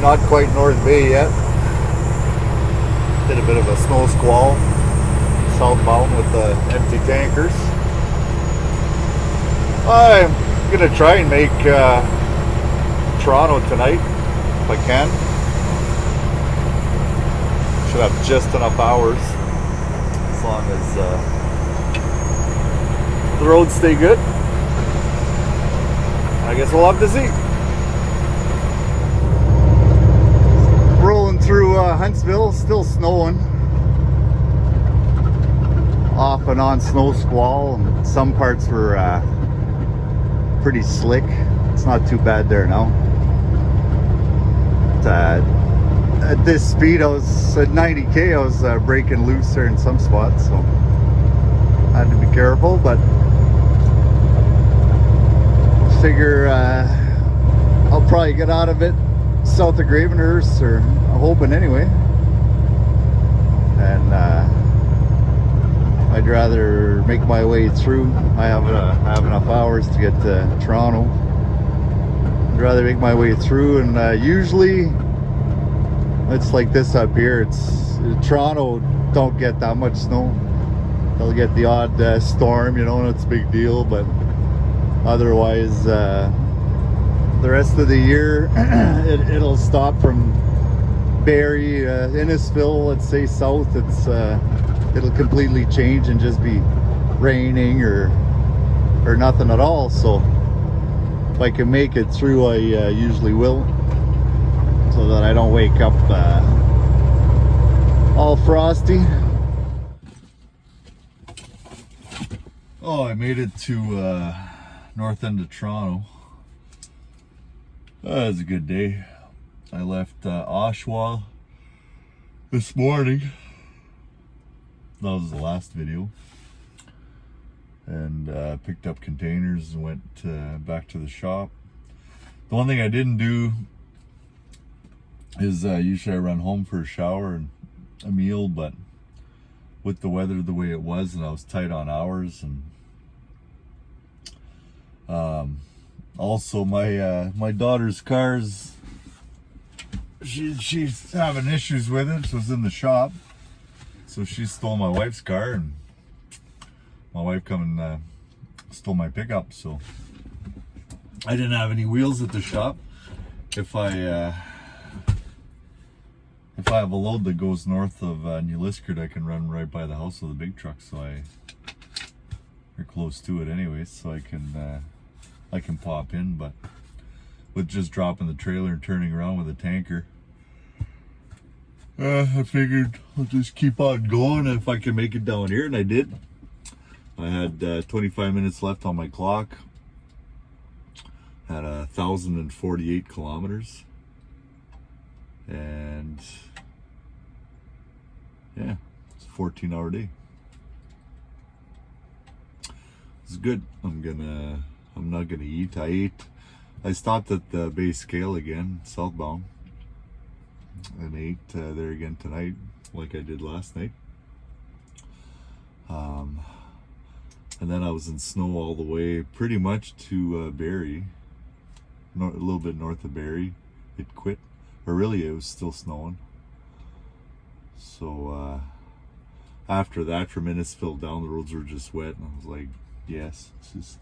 Not quite North Bay yet. Did a bit of a snow squall southbound with the empty tankers. I'm gonna try and make Toronto tonight if I can. Should have just enough hours as long as the roads stay good. I guess we'll have to see. Rolling through Huntsville, still snowing. Off and on snow squall, and some parts were pretty slick. It's not too bad there now. At this speed, I was at 90k, I was breaking loose there in some spots, so I had to be careful, but figure I'll probably get out of it south of Gravenhurst, or I'm hoping anyway. And I'd rather make my way through. I have enough hours to get to Toronto. I'd rather make my way through, and usually it's like this up here. It's Toronto don't get that much snow. They'll get the odd storm, you know, and it's a big deal, but otherwise the rest of the year it'll stop from Barrie, Innisfil, let's say south. It'll completely change and just be raining or nothing at all. So if I can make it through, I usually will, so that I don't wake up all frosty. Oh, I made it to north end of Toronto. That was a good day. I left Oshawa this morning. That was the last video. And picked up containers and went back to the shop. The one thing I didn't do is usually I run home for a shower and a meal, but with the weather the way it was, and I was tight on hours, and also my daughter's car's she's having issues with it, so it's in the shop. So she stole my wife's car, and my wife come and stole my pickup, so I didn't have any wheels at the shop. If I have a load that goes north of New Liskeard, I can run right by the house with a big truck, so they're close to it anyways, so I can pop in. But with just dropping the trailer and turning around with a tanker, I figured I'll just keep on going if I can make it down here, and I did. I had 25 minutes left on my clock. Had 1,048 kilometers. And yeah, it's a 14-hour day. It's good. I'm not gonna eat. I stopped at the base scale again, southbound, and ate there again tonight, like I did last night. And then I was in snow all the way, pretty much to Barrie, a little bit north of Barrie. It quit, or really it was still snowing. So after that, from Innisfil down, the roads were just wet, and I was like, yes, let's just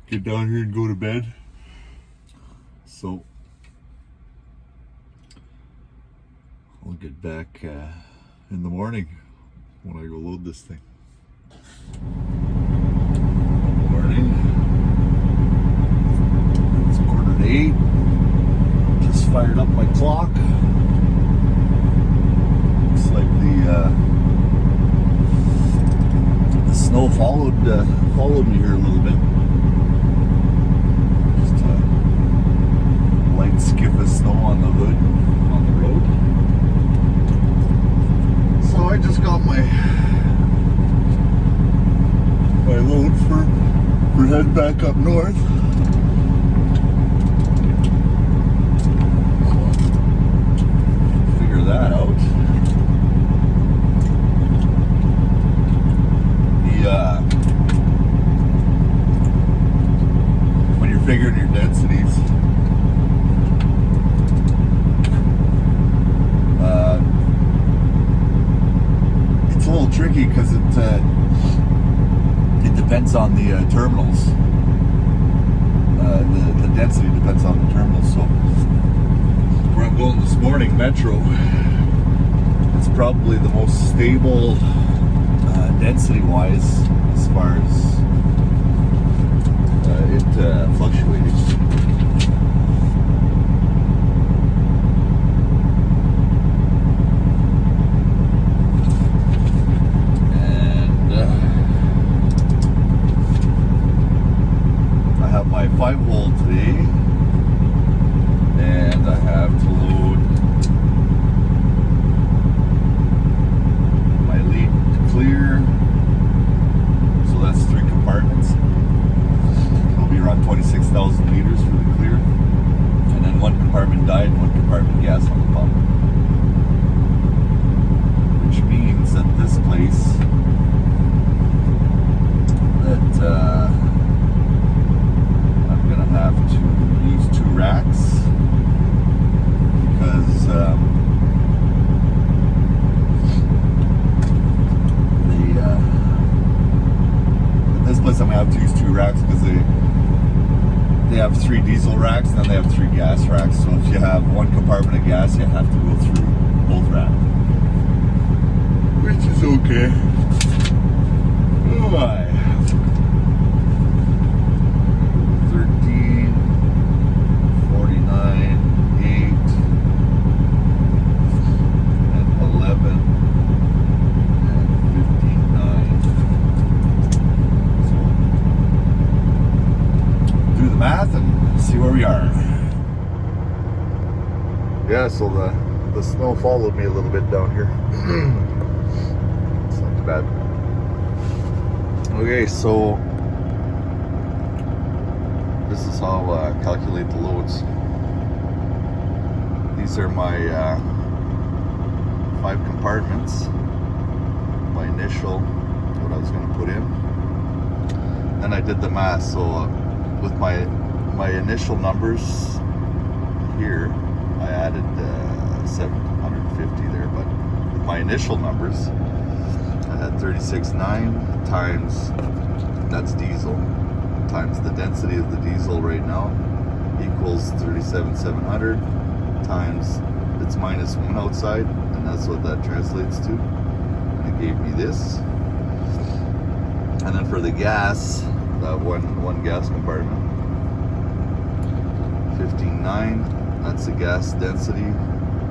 get down here and go to bed. So I'll get back in the morning when I go load this thing. Morning. It's 7:45. Just fired up my clock. Looks like the snow followed me here a little bit. Just a light skip of snow on the hood on the road. So I just got my load for heading back up north. Figure that out. When you're figuring your densities, tricky because it depends on the terminals. The density depends on the terminals. So where I'm going this morning, Metro, it's probably the most stable density-wise as far as it fluctuates. My 5-hole today, and I have to load my lead to clear, so that's 3 compartments. It'll be around 26,000 liters for the clear, and then 1 compartment diet and 1 compartment gas on the pump, which means that this place that have to use 2 racks because at this place I'm gonna have to use 2 racks because they have 3 diesel racks and then they have 3 gas racks. So if you have 1 compartment of gas, you have to go through both racks, which is okay. Alright. 9, 8, and 11, and 59. So do the math and see where we are. Yeah, so the snow followed me a little bit down here. It's not too bad. Okay, so this is how I calculate the loads. These are my 5 compartments, my initial, what I was going to put in. Then I did the math, so with my initial numbers here, I added 750 there, but with my initial numbers, I had 36.9 times, that's diesel, times the density of the diesel right now equals 37,700 times it's -1 outside, and that's what that translates to. And it gave me this. And then for the gas, that one gas compartment, 15.9, that's the gas density,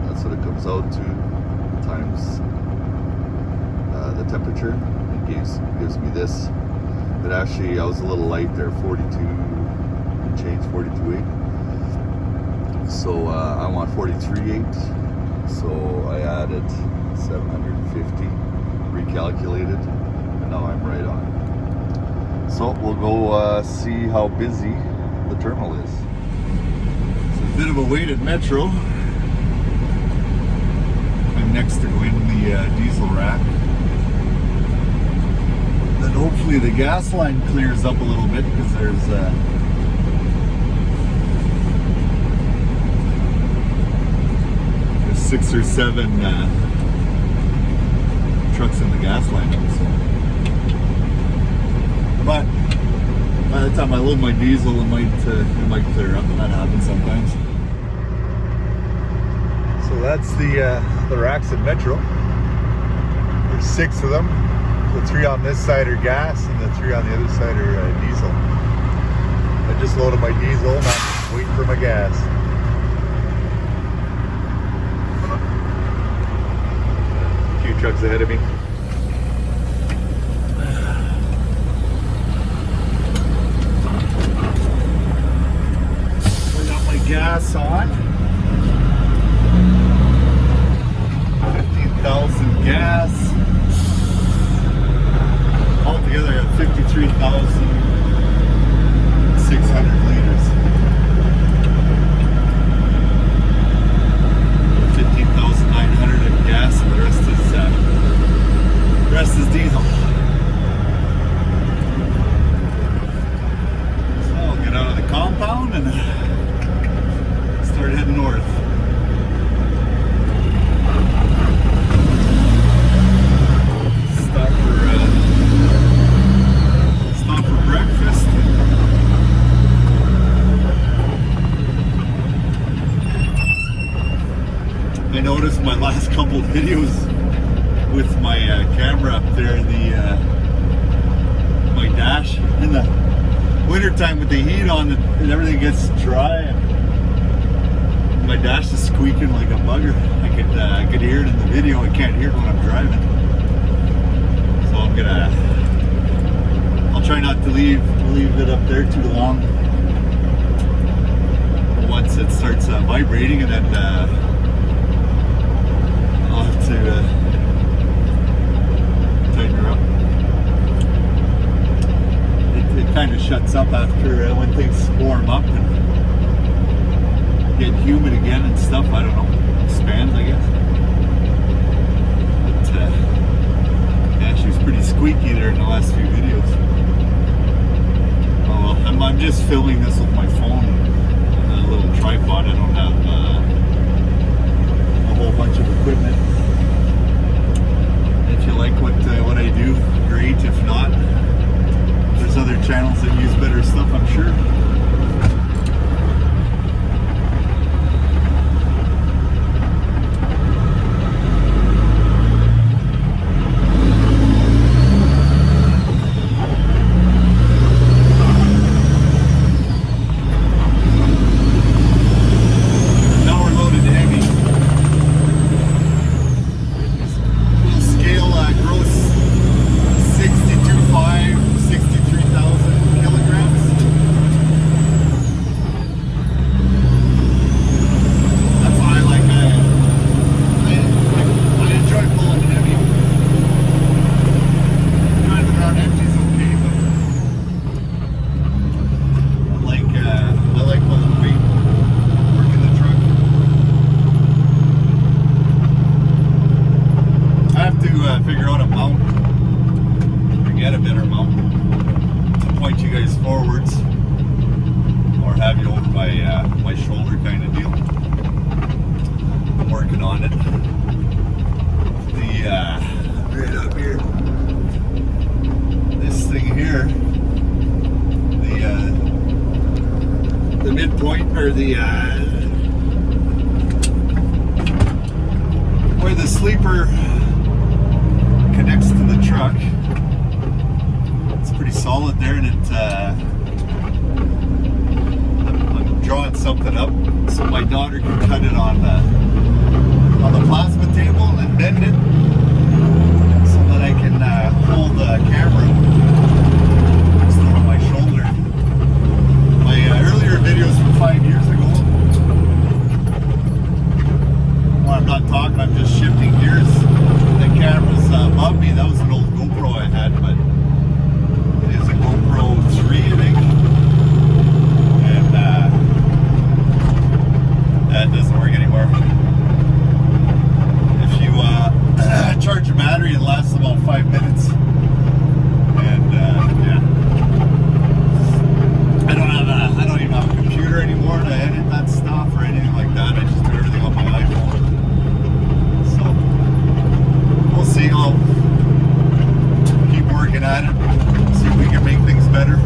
that's what it comes out to, times the temperature. It gives me this. But actually I was a little light there, 42 and change, 42.8. So I want 43.8, so I added 750, recalculated, and now I'm right on. So we'll go see how busy the terminal is. It's a bit of a wait at Metro. I'm next to go in the diesel rack. Then hopefully the gas line clears up a little bit because there's 6 or 7 trucks in the gas line. So. But by the time I load my diesel, it might clear up, and that happens sometimes. So that's the racks at Metro. There's 6 of them. The 3 on this side are gas, and the 3 on the other side are diesel. I just loaded my diesel, and I'm waiting for my gas. A few trucks ahead of me. I got my gas on. 15,000 gas. Altogether, I got 53,600 liters. 15,900 in gas, and the rest is diesel. So I'll get out of the compound and start heading north. Stop there, my dash. In the wintertime with the heat on and everything gets dry, and my dash is squeaking like a bugger. I could hear it in the video. I can't hear it when I'm driving. So I'll try not to leave it up there too long. Once it starts vibrating, and then I'll have to tighten her up. It kind of shuts up after when things warm up and get humid again and stuff. I don't know. Expands, I guess. But yeah, she was pretty squeaky there in the last few videos. Oh well, I'm just filming this with my phone, a little tripod. I don't have a whole bunch of equipment. If you like what I do, great. If not, there's other channels that use better stuff, I'm sure. Figure out a mount, or get a better mount to point you guys forwards, or have you over my shoulder kind of deal. I'm working on it. Right up here, this thing here, the midpoint, or where the sleeper connects to the truck. It's pretty solid there, and I'm drawing something up so my daughter can cut it on the plasma table and then bend it so that I can hold the camera next to my shoulder. My earlier videos from 5 years ago, when I'm not talking, I'm just shifting gears. The camera's above me. That was an old GoPro I had, but it is a GoPro 3, I think. And that doesn't work anymore. If you charge your battery, it lasts about 5 minutes. And yeah, I don't even have a computer anymore to edit that stuff or anything like that. I just do everything on my iPhone. We'll see. I'll keep working at it, see if we can make things better.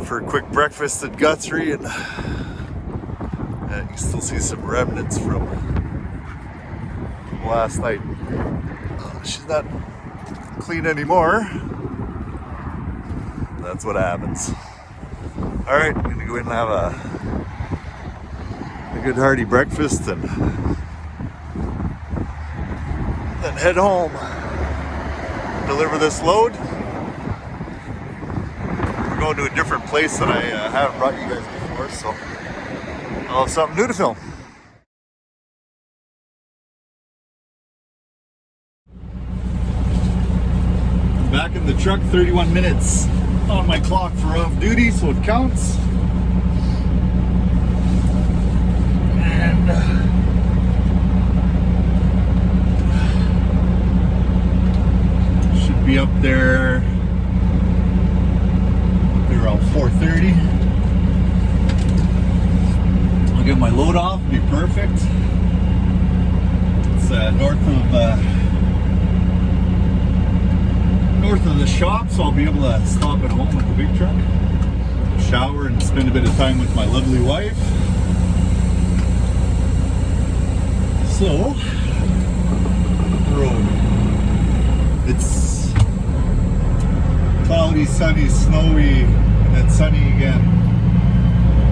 Out for a quick breakfast at Guthrie, and you can still see some remnants from last night. She's not clean anymore. That's what happens. All right, I'm gonna go in and have a good hearty breakfast and then head home, deliver this load. We're going to a different place that I haven't brought you guys before, so I'll have something new to film. I'm back in the truck, 31 minutes on my clock for off duty, so it counts. And should be up there around 4:30. I'll get my load off, be perfect. It's north of the shop, so I'll be able to stop at home with the big truck, shower, and spend a bit of time with my lovely wife. So, road. It's cloudy, sunny, snowy, and then sunny again.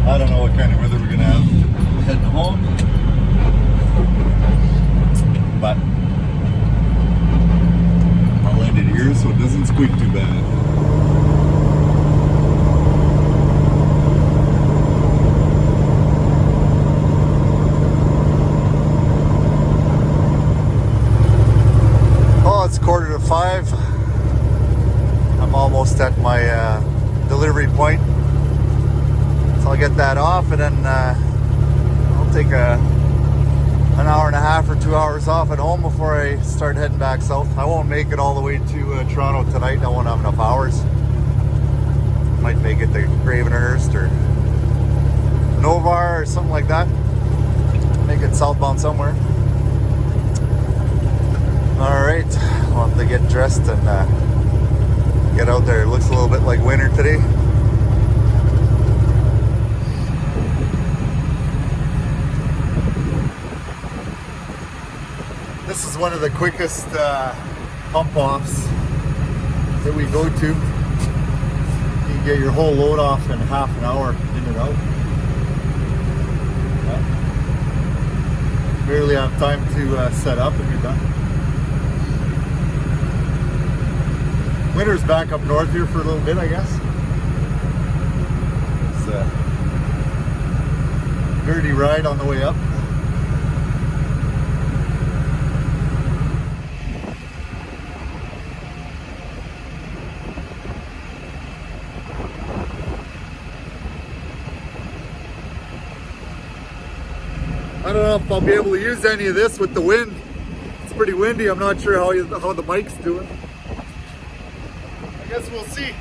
I don't know what kind of weather we're gonna have heading home, but I'll end it here so it doesn't squeak too bad. It's 4:45. I'm almost at my delivery point, so I'll get that off, and then I'll take an hour and a half or 2 hours off at home before I start heading back south. I won't make it all the way to Toronto tonight. I won't have enough hours. Might make it to Gravenhurst or Novar or something like that. Make it southbound somewhere. Alright, I'll have to get dressed and get out there. It looks a little bit like winter today. This is one of the quickest pump offs that we go to. You can get your whole load off in half an hour in and out. Barely have time to set up and you're done. Winter's back up north here for a little bit, I guess. It's a dirty ride on the way up. I don't know if I'll be able to use any of this with the wind. It's pretty windy. I'm not sure how the mic's doing. I guess we'll see.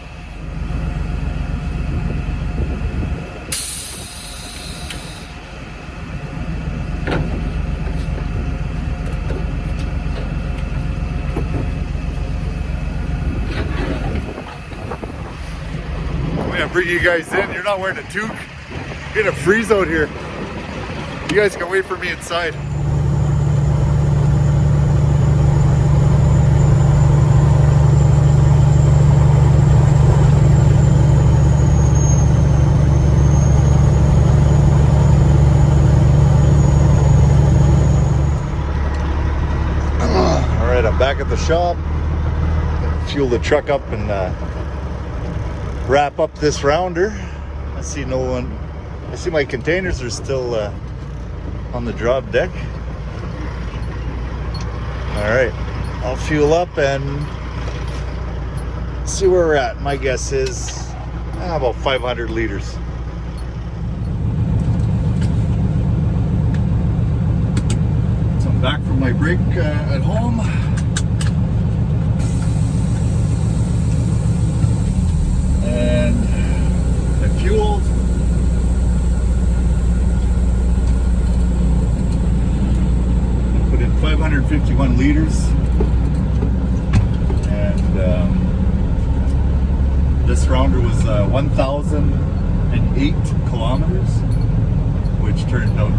I'm gonna bring you guys in. You're not wearing a toque. You're gonna freeze out here. You guys can wait for me inside. Alright, I'm back at the shop. Fuel the truck up and wrap up this rounder. I see my containers are still on the drop deck. All right, I'll fuel up and see where we're at. My guess is about 500 liters. So I'm back from my break at home. And I fueled. Put in 551 liters. And this rounder was 1,000. 8 kilometers, which turned out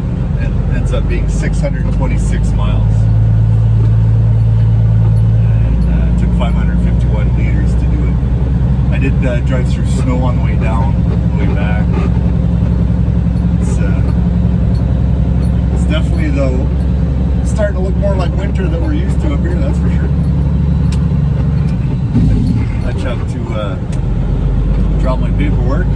and ends up being 626 miles. And it took 551 liters to do it. I did drive through snow on the way down, on the way back. It's definitely, though, starting to look more like winter that we're used to up here, that's for sure. Touch up to drop my paperwork.